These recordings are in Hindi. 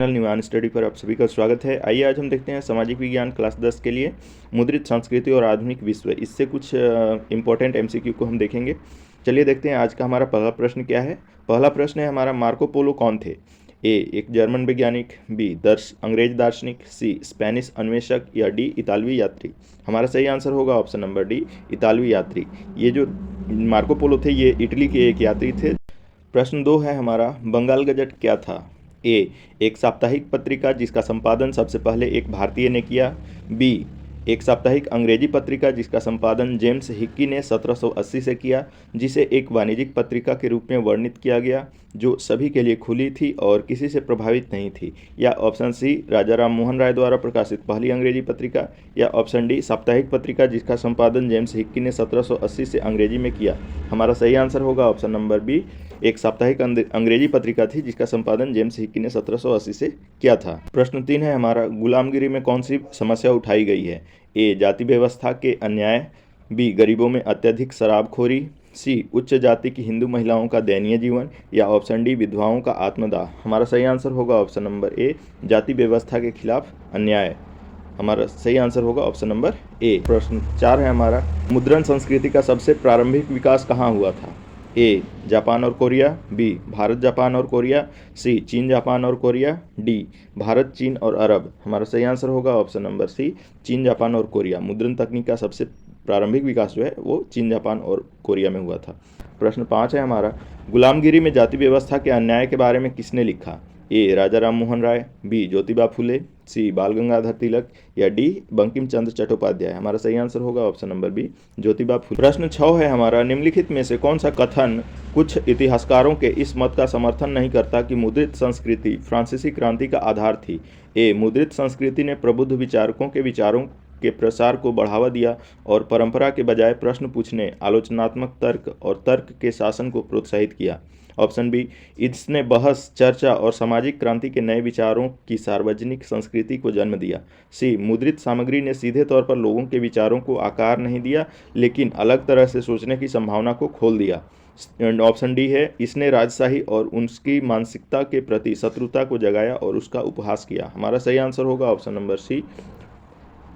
न्यूयान स्टडी पर आप सभी का स्वागत है। आइए आज हम देखते हैं सामाजिक विज्ञान क्लास 10 के लिए मुद्रित संस्कृति और आधुनिक विश्व। इससे कुछ इंपॉर्टेंट एमसीक्यू को हम देखेंगे। चलिए देखते हैं आज का हमारा पहला प्रश्न क्या है। पहला प्रश्न है हमारा, मार्को पोलो कौन थे? ए एक जर्मन वैज्ञानिक, बी अंग्रेज दार्शनिक, सी स्पेनिश अन्वेषक या डी इतालवी यात्री। हमारा सही आंसर होगा ऑप्शन नंबर डी, इतालवी यात्री। ये जो मार्को पोलो थे ये इटली के एक यात्री थे। प्रश्न 2 है हमारा, बंगाल गजट क्या था? ए एक साप्ताहिक पत्रिका जिसका संपादन सबसे पहले एक भारतीय ने किया, बी एक साप्ताहिक अंग्रेजी पत्रिका जिसका संपादन जेम्स हिक्की ने 1780 से किया, जिसे एक वाणिज्यिक पत्रिका के रूप में वर्णित किया गया जो सभी के लिए खुली थी और किसी से प्रभावित नहीं थी, या ऑप्शन सी राजा राम मोहन राय द्वारा प्रकाशित पहली अंग्रेजी पत्रिका, या ऑप्शन डी साप्ताहिक पत्रिका जिसका संपादन जेम्स हिक्की ने 1780 से अंग्रेजी में किया। हमारा सही आंसर होगा ऑप्शन नंबर बी, एक साप्ताहिक अंग्रेजी पत्रिका थी जिसका संपादन जेम्स हिक्की ने 1780 से किया था। प्रश्न 3 है हमारा, गुलामगिरी में कौन सी समस्या उठाई गई है? ए जाति व्यवस्था के अन्याय, बी गरीबों में अत्यधिक शराबखोरी, सी उच्च जाति की हिंदू महिलाओं का दयनीय जीवन, या ऑप्शन डी विधवाओं का आत्मदाह। हमारा सही आंसर होगा ऑप्शन नंबर ए, जाति व्यवस्था के खिलाफ अन्याय। हमारा सही आंसर होगा ऑप्शन नंबर ए। प्रश्न 4 है हमारा, मुद्रण संस्कृति का सबसे प्रारंभिक विकास कहाँ हुआ था? ए जापान और कोरिया, बी भारत जापान और कोरिया, सी चीन जापान और कोरिया, डी भारत चीन और अरब। हमारा सही आंसर होगा ऑप्शन नंबर सी, चीन जापान और कोरिया। मुद्रण तकनीक का सबसे प्रारंभिक विकास जो है वो चीन जापान और कोरिया में हुआ था। प्रश्न 5 है हमारा, गुलामगिरी में जाति व्यवस्था के अन्याय के बारे में किसने लिखा? ए राजा राम मोहन राय, बी ज्योतिबा फुले, सी बाल गंगाधर तिलक, या डी बंकिम चंद्र चट्टोपाध्याय। हमारा सही आंसर होगा option number B, Jyotiba Phule. प्रश्न 6 है हमारा, निम्नलिखित में से कौन सा कथन कुछ इतिहासकारों के इस मत का समर्थन नहीं करता कि मुद्रित संस्कृति फ्रांसीसी क्रांति का आधार थी? ए मुद्रित संस्कृति ने प्रबुद्ध विचारकों के विचारों के प्रसार को बढ़ावा दिया और परंपरा के बजाय प्रश्न पूछने, आलोचनात्मक तर्क और तर्क के शासन को प्रोत्साहित किया। ऑप्शन बी, इसने बहस, चर्चा और सामाजिक क्रांति के नए विचारों की सार्वजनिक संस्कृति को जन्म दिया। सी मुद्रित सामग्री ने सीधे तौर पर लोगों के विचारों को आकार नहीं दिया लेकिन अलग तरह से सोचने की संभावना को खोल दिया। ऑप्शन डी है, इसने राजशाही और उसकी मानसिकता के प्रति शत्रुता को जगाया और उसका उपहास किया। हमारा सही आंसर होगा option number C.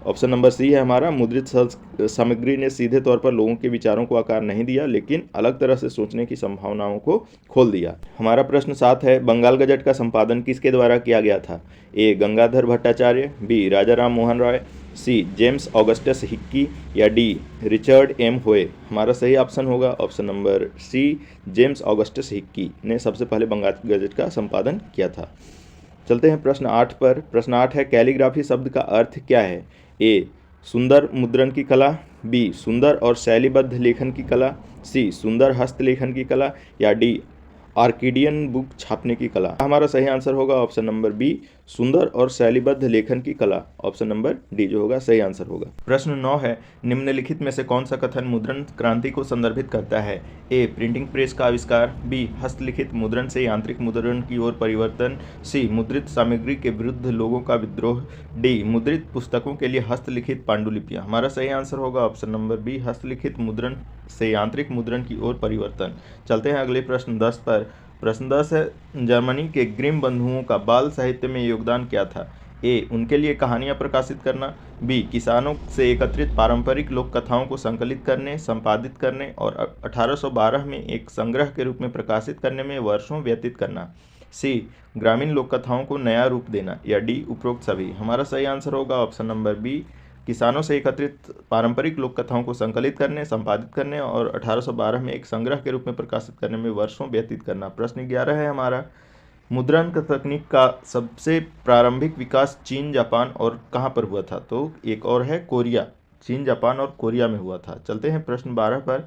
Option number C है हमारा, मुद्रित सामग्री ने सीधे तौर पर लोगों के विचारों को आकार नहीं दिया लेकिन अलग तरह से सोचने की संभावनाओं को खोल दिया। हमारा प्रश्न 7 है, बंगाल गजट का संपादन किसके द्वारा किया गया था? A Gangadhar Bhattacharya, B Raja Ram Mohan Roy, C James Augustus Hicky, या डी रिचर्ड एम होए। हमारा सही ऑप्शन होगा option number C, James Augustus Hicky ने सबसे पहले बंगाल गजट का संपादन किया था। चलते हैं प्रश्न 8 पर। प्रश्न 8 है, कैलीग्राफी शब्द का अर्थ क्या है? ए सुंदर मुद्रण की कला, बी सुंदर और शैलीबद्ध लेखन की कला, सी सुंदर हस्तलेखन की कला, या डी आर्किडियन बुक छापने की कला। हमारा सही आंसर होगा ऑप्शन नंबर बी, सुंदर और शैलीबद्ध लेखन की कला। ऑप्शन नंबर डी जो होगा सही आंसर होगा। प्रश्न 9 है, निम्नलिखित में से कौन सा कथन मुद्रण क्रांति को संदर्भित करता है? ए प्रिंटिंग प्रेस का आविष्कार, बी हस्तलिखित मुद्रण से यांत्रिक मुद्रण की ओर परिवर्तन, सी मुद्रित सामग्री के विरुद्ध लोगों का विद्रोह, डी मुद्रित पुस्तकों के लिए हस्तलिखित पांडुलिपियां। हमारा सही आंसर होगा ऑप्शन नंबर बी, हस्तलिखित मुद्रण से यांत्रिक मुद्रण की ओर परिवर्तन। चलते हैं अगले प्रश्न 10 पर। प्रश्न 10 है, जर्मनी के ग्रिम बंधुओं का बाल साहित्य में योगदान क्या था? ए उनके लिए कहानियां प्रकाशित करना, बी किसानों से एकत्रित पारंपरिक लोक कथाओं को संकलित करने, संपादित करने और 1812 में एक संग्रह के रूप में प्रकाशित करने में वर्षों व्यतीत करना, सी ग्रामीण लोक कथाओं को नया रूप देना, या डी उपरोक्त सभी। हमारा सही आंसर होगा ऑप्शन नंबर बी, किसानों से एकत्रित पारंपरिक लोक कथाओं को संकलित करने, संपादित करने और 1812 में एक संग्रह के रूप में प्रकाशित करने में वर्षों व्यतीत करना। प्रश्न 11 है हमारा, मुद्रण तकनीक का सबसे प्रारंभिक विकास चीन, जापान और कहाँ पर हुआ था? तो एक और है कोरिया, चीन, जापान और कोरिया में हुआ था। चलते हैं प्रश्न 12 पर।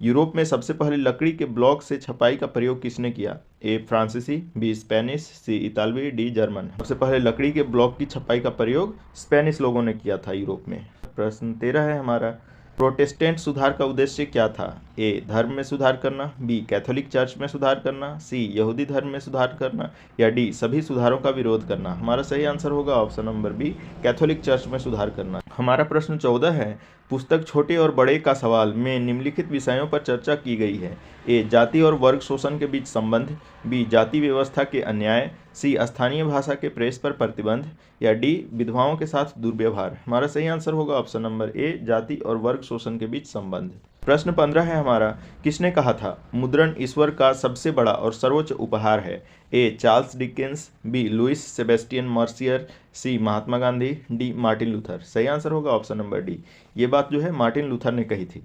यूरोप में सबसे पहले लकड़ी के ब्लॉक से छपाई का प्रयोग किसने किया? ए फ्रांसीसी, बी स्पेनिश, सी इतालवी, डी जर्मन। सबसे पहले लकड़ी के ब्लॉक की छपाई का प्रयोग स्पेनिश लोगों ने किया था यूरोप में। प्रश्न 13 है हमारा, प्रोटेस्टेंट सुधार का उद्देश्य क्या था? ए धर्म में सुधार करना, बी कैथोलिक चर्च में सुधार करना, सी यहूदी धर्म में सुधार करना, या डी सभी सुधारों का विरोध करना। हमारा सही आंसर होगा option number B, Catholic church में सुधार करना। हमारा प्रश्न 14 है, पुस्तक छोटे और बड़े का सवाल में निम्नलिखित विषयों पर चर्चा की गई है। ए, जाति और वर्ग शोषण के बीच संबंध, बी, जाति व्यवस्था के अन्याय, सी, स्थानीय भाषा के प्रेस पर प्रतिबंध, या डी, विधवाओं के साथ दुर्व्यवहार। हमारा सही आंसर होगा ऑप्शन नंबर ए, जाति और वर्ग शोषण के बीच संबंध। प्रश्न 15 है हमारा, किसने कहा था मुद्रण ईश्वर का सबसे बड़ा और सर्वोच्च उपहार है? A, Charles Dickens, B, Louis Sebastien Mercier, C, Mahatma Gandhi, D, Martin Luther. सही आंसर होगा ऑप्शन नंबर डी, ये बात जो है मार्टिन लूथर ने कही थी।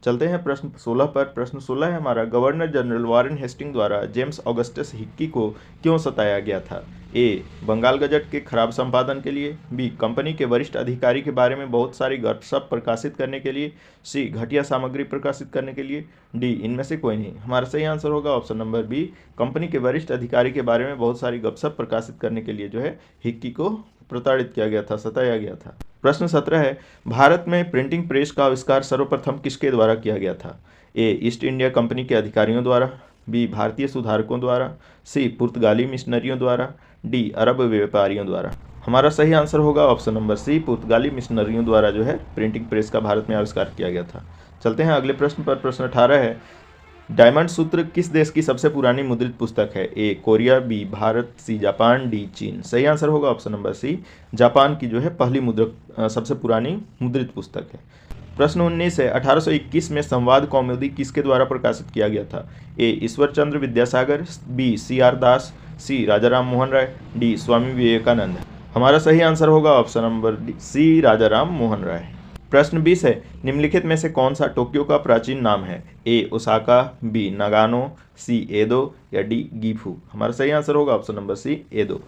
चलते हैं प्रश्न 16 पर। प्रश्न 16 है हमारा, गवर्नर जनरल वारेन हेस्टिंग द्वारा जेम्स ऑगस्टस हिक्की को क्यों सताया गया था? ए, बंगाल गजट के खराब संपादन के लिए, बी, कंपनी के वरिष्ठ अधिकारी के बारे में बहुत सारी गपशप प्रकाशित करने के लिए, सी, घटिया सामग्री प्रकाशित करने के लिए, डी, इनमें से कोई नहीं। हमारा सही आंसर होगा ऑप्शन नंबर बी, कंपनी के वरिष्ठ अधिकारी के बारे में बहुत सारी गपशप प्रकाशित करने के लिए जो है हिक्की को प्रताड़ित किया गया था, सताया गया था। प्रश्न 17 है, भारत में प्रिंटिंग प्रेस का आविष्कार सर्वप्रथम किसके द्वारा किया गया था? ए, ईस्ट इंडिया कंपनी के अधिकारियों द्वारा, बी, भारतीय सुधारकों द्वारा, सी, पुर्तगाली मिशनरियों द्वारा, डी, अरब व्यापारियों द्वारा। हमारा सही आंसर होगा ऑप्शन नंबर सी, पुर्तगाली मिशनरियों द्वारा जो है प्रिंटिंग प्रेस का भारत में आविष्कार किया गया था। चलते हैं अगले प्रश्न पर। प्रश्न 18 है, डायमंड सूत्र किस देश की सबसे पुरानी मुद्रित पुस्तक है? ए, कोरिया, बी, भारत, सी, जापान, डी, चीन। सही आंसर होगा ऑप्शन नंबर सी, जापान की जो है पहली सबसे पुरानी मुद्रित पुस्तक है। प्रश्न 19 है, 1821 में संवाद कौमुदी किसके द्वारा प्रकाशित किया गया था? ए, ईश्वर चंद्र विद्यासागर, बी, सी.आर. दास, सी, राजा राम मोहन राय, डी, स्वामी विवेकानंद। हमारा सही आंसर होगा ऑप्शन नंबर सी, राजा राम मोहन राय। प्रश्न 20 है, निम्नलिखित में से कौन सा टोक्यो का प्राचीन नाम है? ए, ओसाका, बी, नागानो, सी, एदो, या डी, गीफू। हमारा सही आंसर होगा ऑप्शन नंबर सी, एदो।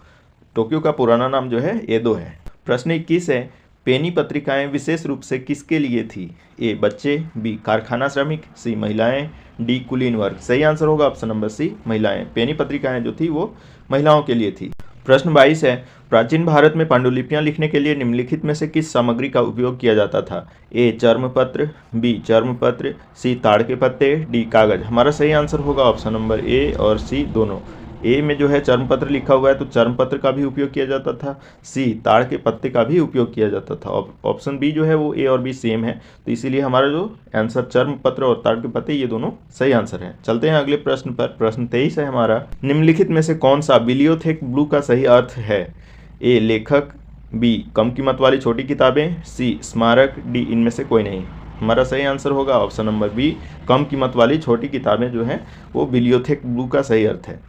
टोक्यो का पुराना नाम जो है एदो है। प्रश्न 21 है, पेनी पत्रिकाएं विशेष रूप से किसके लिए थी? ए, बच्चे, बी, कारखाना श्रमिक, सी, महिलाएं, डी, कुलीन वर्ग। सही आंसर होगा ऑप्शन नंबर सी, महिलाएं। पेनी पत्रिकाएं जो थी वो महिलाओं के लिए थी। प्रश्न 22 है, प्राचीन भारत में पांडुलिपियां लिखने के लिए निम्नलिखित में से किस सामग्री का उपयोग किया जाता था? ए, चर्मपत्र, बी, चर्मपत्र, सी, ताड़ के पत्ते, डी, कागज। हमारा सही आंसर होगा ऑप्शन नंबर ए और सी दोनों। ए में जो है चर्मपत्र लिखा हुआ है तो चर्मपत्र का भी उपयोग किया जाता था, सी, ताड़ के पत्ते का भी उपयोग किया जाता था। ऑप्शन बी जो है वो ए और बी सेम है, तो इसीलिए हमारा जो आंसर चर्मपत्र और ताड़ के पत्ते ये दोनों सही आंसर है। चलते हैं अगले प्रश्न पर। प्रश्न 23 है हमारा, निम्नलिखित में से कौन सा बिलियोथेक ब्लू का सही अर्थ है? ए, लेखक, बी, कम कीमत वाली छोटी किताबें, सी, स्मारक, डी, इनमें से कोई नहीं। हमारा सही आंसर होगा ऑप्शन नंबर बी, कम कीमत वाली छोटी किताबें जो हैं वो बिलियोथेक ब्लू का सही अर्थ है।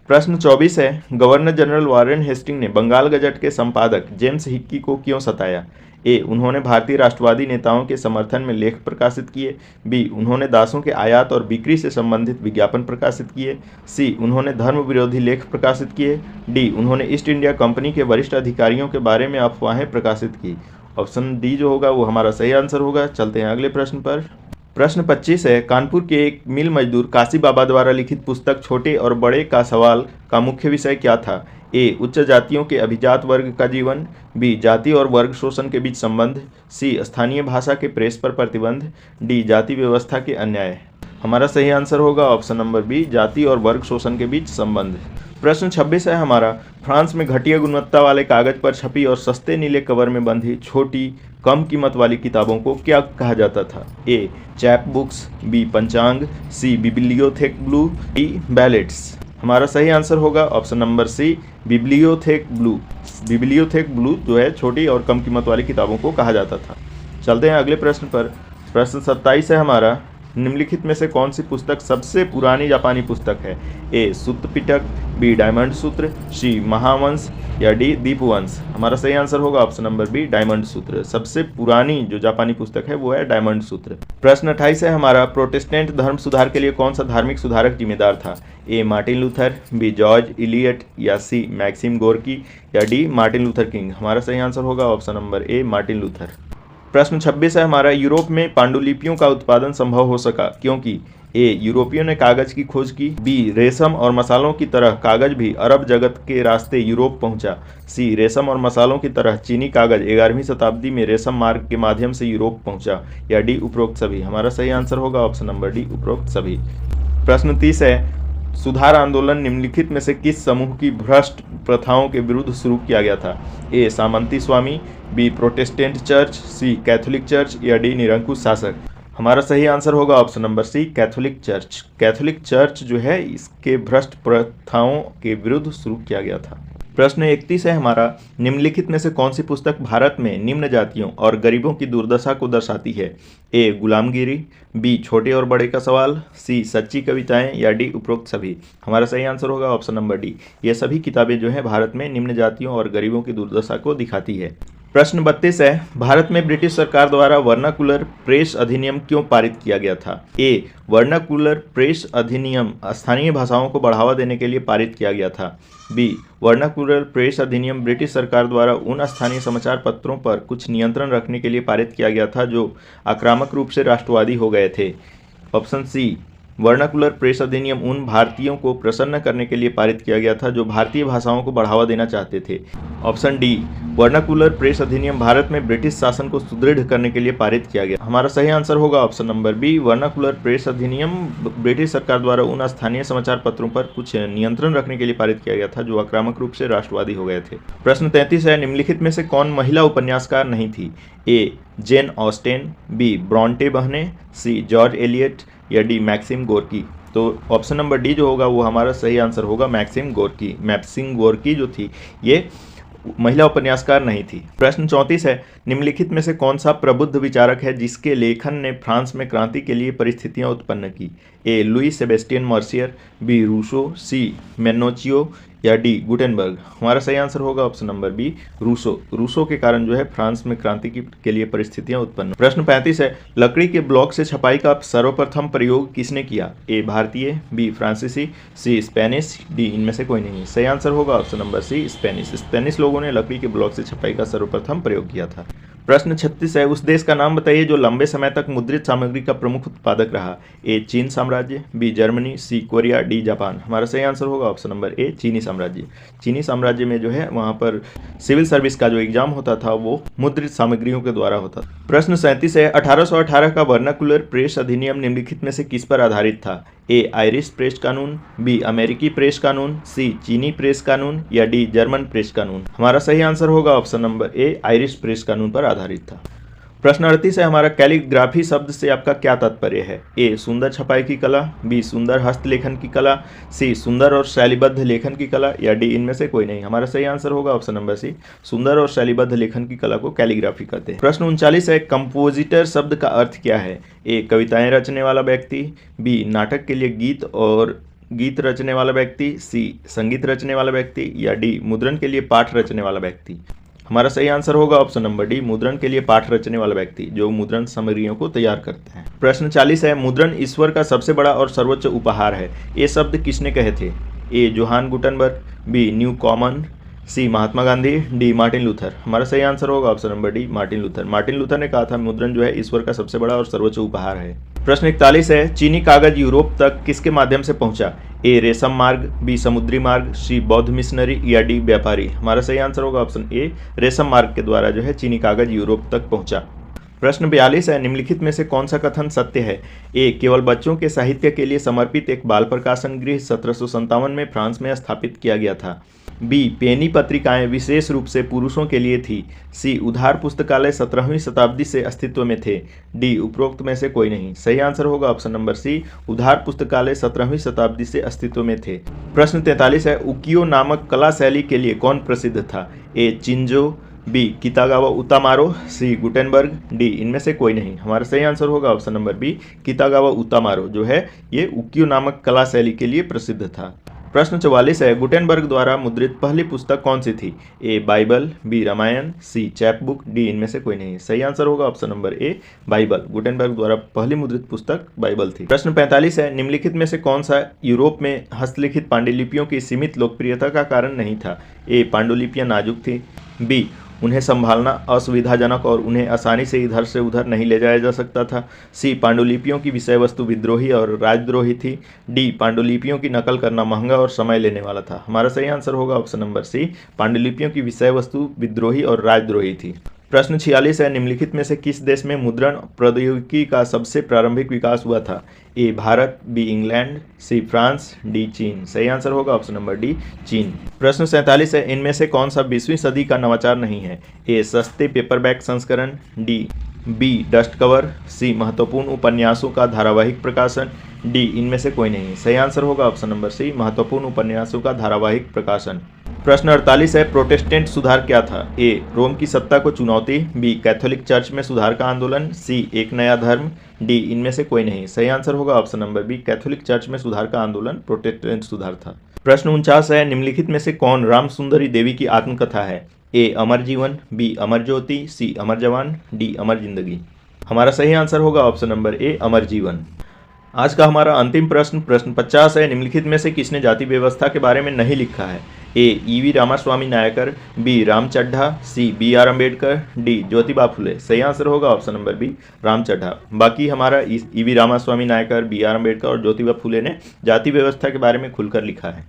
प्रश्न 24 है, गवर्नर जनरल वारेन हेस्टिंग ने बंगाल गजट के संपादक जेम्स हिक्की को क्यों सताया? ए, उन्होंने भारतीय राष्ट्रवादी नेताओं के समर्थन में लेख प्रकाशित किए, बी, उन्होंने दासों के आयात और बिक्री से संबंधित विज्ञापन प्रकाशित किए, सी, उन्होंने धर्म विरोधी लेख प्रकाशित किए, डी, उन्होंने ईस्ट इंडिया कंपनी के वरिष्ठ अधिकारियों के बारे में अफवाहें प्रकाशित की। ऑप्शन डी जो होगा वो हमारा सही आंसर होगा। चलते हैं अगले प्रश्न पर। प्रश्न 25 है, कानपुर के एक मिल मजदूर काशी बाबा द्वारा लिखित पुस्तक छोटे और बड़े का सवाल का मुख्य विषय क्या था? ए, उच्च जातियों के अभिजात वर्ग का जीवन, बी, जाति और वर्ग शोषण के बीच संबंध, सी, स्थानीय भाषा के प्रेस पर प्रतिबंध, डी, जाति व्यवस्था के अन्याय। हमारा सही आंसर होगा ऑप्शन नंबर बी, जाति और वर्ग शोषण के बीच संबंध। प्रश्न 26 है हमारा, फ्रांस में घटिया गुणवत्ता वाले कागज पर छपी और सस्ते नीले कवर में बंधी छोटी कम कीमत वाली किताबों को क्या कहा जाता था? ए, chap books, B, Panchang, C, Bibliotheque Bleue, D, ballets. हमारा सही आंसर होगा option number C, Bibliotheque Bleue. Bibliotheque Bleue जो है छोटी और कम कीमत वाली किताबों को कहा जाता था। चलते हैं अगले प्रश्न पर। प्रश्न 27 है हमारा, निम्नलिखित में से कौन सी पुस्तक सबसे पुरानी जापानी पुस्तक है? ए, सूत्र पिटक, बी, डायमंड सूत्र, सी, महावंश, या डी, दीपवंश। हमारा सही आंसर होगा ऑप्शन नंबर बी, डायमंड सूत्र। सबसे पुरानी जो जापानी पुस्तक है वो है डायमंड सूत्र। प्रश्न 28 है हमारा, प्रोटेस्टेंट धर्म सुधार के लिए कौन सा धार्मिक सुधारक जिम्मेदार था? A, Martin Luther, B, George Eliot, या सी, मैक्सिम गोर्की, या डी, मार्टिन लूथर किंग। हमारा सही आंसर होगा option number A, Martin Luther. प्रश्न 26 है हमारा, यूरोप में पांडुलिपियों का उत्पादन संभव हो सका क्योंकि? ए, यूरोपियों ने कागज की खोज की, बी, रेशम और मसालों की तरह कागज भी अरब जगत के रास्ते यूरोप पहुंचा, सी, रेशम और मसालों की तरह चीनी कागज 11वीं शताब्दी में रेशम मार्ग के माध्यम से यूरोप पहुंचा, या डी, उपरोक्त सभी। हमारा सही आंसर होगा ऑप्शन नंबर डी, उपरोक्त सभी। प्रश्न 30 है, सुधार आंदोलन निम्नलिखित में से किस समूह की भ्रष्ट प्रथाओं के विरुद्ध शुरू किया गया था? ए सामंती स्वामी, B Protestant church, C Catholic church या डी निरंकुश शासक? हमारा सही आंसर होगा option number C Catholic church. Catholic church जो है इसके भ्रष्ट प्रथाओं के विरुद्ध शुरू किया गया था। प्रश्न 31 है हमारा, निम्नलिखित में से कौन सी पुस्तक भारत में निम्न जातियों और गरीबों की दुर्दशा को दर्शाती है? ए गुलामगिरी, बी छोटे और बड़े का सवाल, सी सच्ची कविताएं या डी उपरोक्त सभी? हमारा सही आंसर होगा ऑप्शन नंबर डी, ये सभी किताबें जो है भारत में निम्न जातियों और गरीबों की दुर्दशा को दिखाती है। प्रश्न 32 है, भारत में ब्रिटिश सरकार द्वारा वर्नाकुलर प्रेस अधिनियम क्यों पारित किया गया था? ए वर्नाकुलर प्रेस अधिनियम स्थानीय भाषाओं को बढ़ावा देने के लिए पारित किया गया था। बी वर्नाकुलर प्रेस अधिनियम ब्रिटिश सरकार द्वारा उन स्थानीय समाचार पत्रों पर कुछ नियंत्रण रखने के लिए पारित किया गया था जो आक्रामक रूप से राष्ट्रवादी हो गए थे। ऑप्शन सी वर्नाकुलर प्रेस अधिनियम उन भारतीयों को प्रसन्न करने के लिए पारित किया गया था जो भारतीय भाषाओं को बढ़ावा देना चाहते थे। ऑप्शन डी वर्नाकुलर प्रेस अधिनियम भारत में ब्रिटिश शासन को सुदृढ़ करने के लिए पारित किया गया। हमारा सही आंसर होगा option number B vernacular press अधिनियम ब्रिटिश सरकार द्वारा उन स्थानीय समाचार पत्रों पर कुछ नियंत्रण रखने के लिए पारित किया गया था जो आक्रामक रूप से राष्ट्रवादी हो गए थे। प्रश्न 33 है, निम्नलिखित में से कौन महिला उपन्यासकार नहीं थी? ए जेन ऑस्टेन, बी ब्रॉन्टे बहनें, सी जॉर्ज एलियट या डी मैक्सिम गोर्की? तो ऑप्शन नंबर डी जो होगा वो हमारा सही आंसर होगा मैक्सिम गोर्की। मैक्सिम गोर्की जो थी ये महिला उपन्यासकार नहीं थी। प्रश्न 34 है, निम्नलिखित में से कौन सा प्रबुद्ध विचारक है जिसके लेखन ने फ्रांस में क्रांति के लिए परिस्थितियां उत्पन्न की? A Louis Sebastian Mercier, B Rousseau, C Menocchio या डी गुटेनबर्ग? हमारा सही आंसर होगा option number B Rousseau. Rousseau के कारण जो है फ्रांस में क्रांति के लिए परिस्थितियां उत्पन्न। प्रश्न 35 है, लकड़ी के ब्लॉक से छपाई का सर्वप्रथम प्रयोग किसने किया? ए भारतीय, बी फ्रांसीसी, सी स्पेनिश, डी इनमें से कोई नहीं। सही आंसर होगा option number C Spanish. Spanish लोगों ने लकड़ी के ब्लॉक से छपाई का सर्वप्रथम प्रयोग किया था। प्रश्न 36 है, उस देश का नाम बताइए जो लंबे समय तक मुद्रित सामग्री का प्रमुख उत्पादक रहा। ए चीन साम्राज्य, बी जर्मनी, सी कोरिया, डी जापान? हमारा सही आंसर होगा ऑप्शन नंबर ए चीनी साम्राज्य। चीनी साम्राज्य में जो है वहाँ पर सिविल सर्विस का जो एग्जाम होता था वो मुद्रित सामग्रियों के द्वारा होता था। प्रश्न 37 है, 1818 का वर्नाकुलर प्रेस अधिनियम निम्नलिखित में से किस पर आधारित था? ए आयरिश प्रेस कानून, बी अमेरिकी प्रेस कानून, सी चीनी प्रेस कानून या डी जर्मन प्रेस कानून? हमारा सही आंसर होगा ऑप्शन नंबर ए आयरिश प्रेस कानून पर आधारित था। प्रश्न 38 है हमारा, कैलीग्राफी शब्द से आपका क्या तात्पर्य है? ए सुंदर छपाई की कला, बी सुंदर हस्तलेखन की कला, सी सुंदर और शैलीबद्ध लेखन की कला या डी इनमें से कोई नहीं? हमारा सही आंसर होगा ऑप्शन नंबर सी सुंदर और शैलीबद्ध लेखन की कला को कैलीग्राफी कहते हैं। प्रश्न 39 है, कंपोजिटर शब्द का अर्थ क्या है? ए कविताएं रचने वाला व्यक्ति, बी नाटक के लिए गीत रचने वाला व्यक्ति, सी संगीत रचने वाला व्यक्ति या डी मुद्रण के लिए पाठ रचने वाला व्यक्ति? हमारा सही आंसर होगा ऑप्शन नंबर डी मुद्रण के लिए पाठ रचने वाला व्यक्ति जो मुद्रण सामग्रियों को तैयार करते हैं। प्रश्न 40 है, मुद्रण ईश्वर का सबसे बड़ा और सर्वोच्च उपहार है। ये शब्द किसने कहे थे? A Johann Gutenberg, B Newcomen, C Mahatma Gandhi, D Martin Luther? हमारा सही आंसर होगा option number D Martin Luther. Martin Luther ने कहा था मुद्रण जो है ईश्वर का सबसे बड़ा और सर्वोच्च उपहार है। प्रश्न 41 है, चीनी कागज यूरोप तक किसके माध्यम से पहुंचा? ए रेशम मार्ग, बी समुद्री मार्ग, सी बौद्ध मिशनरी या डी व्यापारी? हमारा सही आंसर होगा ऑप्शन ए रेशम मार्ग के द्वारा जो है चीनी कागज यूरोप तक पहुंचा। प्रश्न 42 है, निम्नलिखित में से कौन सा कथन सत्य है? ए केवल बच्चों के साहित्य के लिए समर्पित एक बाल प्रकाशन गृह 1757 में फ्रांस में स्थापित किया गया था। बी पेनी पत्रिकाएं विशेष रूप से पुरुषों के लिए थी। सी उधार पुस्तकालय 17वीं शताब्दी से अस्तित्व में थे। डी उपरोक्त में से कोई नहीं। सही आंसर होगा ऑप्शन नंबर सी उधार पुस्तकालय 17वीं शताब्दी से अस्तित्व में थे। प्रश्न 43 है, उकियो नामक कला शैली के लिए कौन प्रसिद्ध था? ए चिंजो, बी कितागावा उतामारो, सी गुटेनबर्ग, डी इनमें से कोई नहीं। हमारा सही आंसर होगा ऑप्शन नंबर बी कितागावा उतामारो जो है ये उकियो नामक कला शैली के लिए प्रसिद्ध था। प्रश्न 44 है, गुटेनबर्ग द्वारा मुद्रित पहली पुस्तक कौन सी थी? ए बाइबल, बी रामायण, सी चैपबुक, डी इनमें से कोई नहीं। सही आंसर होगा ऑप्शन नंबर ए बाइबल। गुटेनबर्ग द्वारा पहली मुद्रित पुस्तक बाइबल थी। प्रश्न 45 है, निम्नलिखित में से कौन सा यूरोप में हस्तलिखित पांडुलिपियों की सीमित लोकप्रियता का कारण नहीं था? ए पांडुलिपियां नाजुक थी, बी उन्हें संभालना असुविधाजनक और उन्हें आसानी से इधर से उधर नहीं ले जाया जा सकता था, सी पांडुलिपियों की विषय वस्तु विद्रोही और राजद्रोही थी, डी पांडुलिपियों की नकल करना महंगा और समय लेने वाला था। हमारा सही आंसर होगा ऑप्शन नंबर सी पांडुलिपियों की विषय वस्तु विद्रोही और राजद्रोही थी। प्रश्न 46 है, निम्नलिखित में से किस देश में मुद्रण प्रौद्योगिकी का सबसे प्रारंभिक विकास हुआ था? A Bharat, B England, C France, D चीन। सही आंसर होगा ऑप्शन नंबर डी चीन। प्रश्न 47 है, इनमें से कौन सा 20वीं सदी का नवाचार नहीं है? ए सस्ते पेपरबैक संस्करण, डी बी डस्ट कवर, सी महत्वपूर्ण उपन्यासों का धारावाहिक प्रकाशन, डी इनमें से कोई नहीं। सही आंसर होगा ऑप्शन नंबर सी महत्वपूर्ण उपन्यासों का धारावाहिक प्रकाशन। प्रश्न 48 है, प्रोटेस्टेंट सुधार क्या था? ए रोम की सत्ता को चुनौती, बी कैथोलिक चर्च में सुधार का आंदोलन, सी एक नया धर्म, डी इनमें से कोई नहीं। सही आंसर होगा option number B Catholic church में सुधार का आंदोलन प्रोटेस्टेंट सुधार था। प्रश्न 49 है, निम्नलिखित में से कौन राम सुंदरी देवी की आत्मकथा है? ए अमर जीवन, बी अमर ज्योति, सी अमर जवान, डी अमर जिंदगी। हमारा सही आंसर होगा ऑप्शन नंबर ए अमर जीवन। आज का हमारा अंतिम प्रश्न 50 है, निम्नलिखित में से किसने जाति व्यवस्था के बारे में नहीं लिखा है? A E V Ramaswamy Naicker, B Ram Chadha, C B R Ambedkar, D Jyotiba Phule. सही आंसर होगा option number B Ram Chadha. बाकी हमारा E V Ramaswamy Naicker, B R Ambedkar और ज्योतिबा फुले ने जाति व्यवस्था के बारे में खुलकर लिखा है।